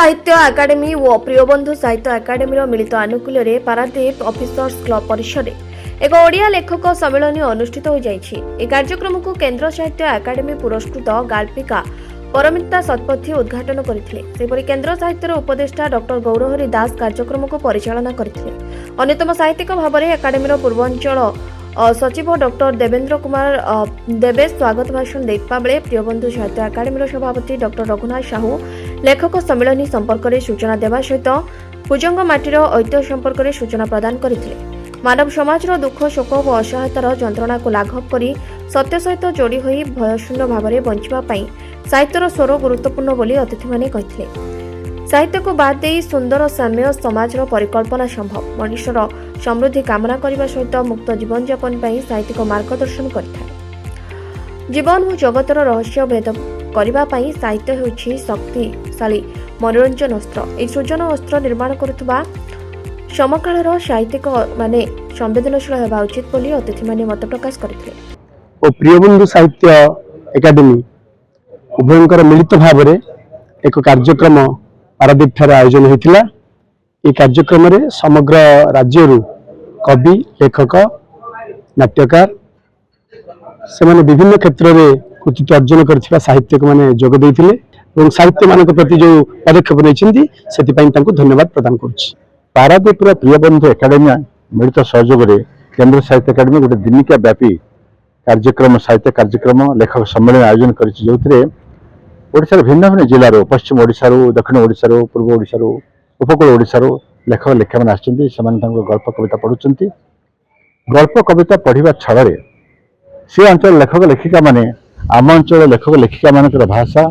साहित्य एकाडेमी और प्रियबंधु साहित्य एकाडेमी मिलित आनुकूल्य रे पारादीप ऑफिसर्स क्लब परिसर एक ओडिया लेखक सम्मेलन अनुष्ठित हो जाइछि। ए कार्यक्रम को केंद्र साहित्य एकाडेमी पुरस्कृत गाल्पिका परमिता शतपथी उद्घाटन करथिले। सेपरि केंद्र साहित्यर उपदेष्टा डॉक्टर गौरहरि दास कार्यक्रम को परिचालना करथिले। अन्यतम साहित्यिक भाव में एकाडेमी पूर्वांचल सचिव डॉक्टर देवेंद्र कुमार देवे स्वागत भाषण देता बेले प्रियबंधु साहित्य एकाडेमी सभापति डॉक्टर रघुनाथ साहू लेखक सम्मेलन संपर्क में सूचना देवा सहित भुजंग माटीर ऐतिह्य संपर्क में सूचना प्रदान करथिले। मानव समाजर दुख शोक और असहायतार जंत्रणा को लाघव करी सत्य सहित जोड़ी होई भयशून्य भाव में बंचिबा पई साहित्यर स्वर गुरुत्वपूर्ण बोली अतिथि माने कहिथिले। साहित्य को बाद दे सुंदर साम्य समाजर परिकल्पना संभव। मनुष्यर समृद्धि कामना करने सहित मुक्त जीवन यापन पर साहित्य मार्गदर्शन करता। जीवन और जगतर रहस्य भेद करने साहित्य होछि शक्तिशाली मनोरंजन अस्त्र। यह सृजन अस्त्र निर्माण करुवा समकालर साहित्यिक माने संवेदनशील होगा उचित बोली अतिथि माने मत प्रकाश करथिले। प्रियबंधु साहित्य एकाडेमी उभयंकर मिलित भाव में एक कार्यक्रम पारादीप ठारे आयोजन होता। ये कार्यक्रम रे समग्र राज्य कवि लेखक नाट्यकार से माने विभिन्न क्षेत्र में कृतित्व अर्जन करथिबा साहित्यिक माने जोग देइथिले और साहित्य मानक प्रति जो पदक्षेप नैछन्ती सेति धन्यवाद प्रदान करुछि। पारादीप प्रियबंधु एकाडेमी मिलित सहयोग में केंद्र साहित्य एकाडेमी गोटे दिनिकिया व्यापी कार्यक्रम साहित्य कार्यक्रम लेखक सम्मेलन आयोजन करिछि, जोथिरे ओडिशार भिन्न भिन्न जिल्लार पश्चिम ओडिशार दक्षिण ओडिशार पूर्व ओडिशार उपकूल ओडिशार लेखक लेखा मैंने आसछन्ती। सेमाने तांको गल्प कविता पढ़ुछन्ती। गल्प कविता पढ़िबा छଳରେ से अंचल लेखक लेखिका माने आम अंचल लेखक लेखिका मानकर भाषा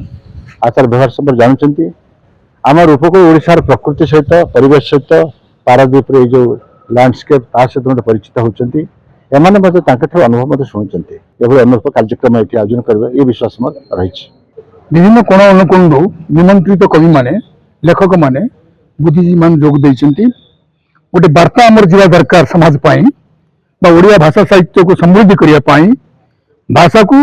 आचार व्यवहार सब जानछन्ती। आमर उपकूल ओडिशार प्रकृति सहित परिवेश सहित पारादीप रे जो लैंडस्केप ता सहित गोटे परिचित होउछन्ती। एमाने मते तांके अनुभव मते शुणुछन्ती। एभली अनुभव कार्यक्रम एठी आयोजन करबे ए विश्वास मत रहिछि। विभिन्न कोण अनुकोणरू निमंत्रित कवि माने लेखक माने बुद्धिजीवी मान जोग देइछन्ती। गोटे वार्ता आमर जीवा दरकार समाज पाई बा ओडिया भाषा साहित्य को समृद्धि करिया पाई भाषा को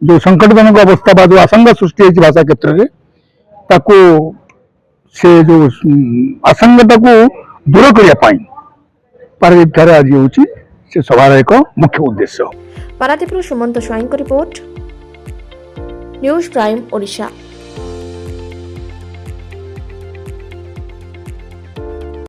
जो संकटजनक अवस्था बा जो आशंका सृष्टि है भाषा क्षेत्र में ताको से जो आशंका को दूर करिया पाई पारादीप ठारे आज होची से सभार एक मुख्य उद्देश्य। पारादीप सुमंत स्वाईं को रिपोर्ट न्यूज प्राइम ओडिशा।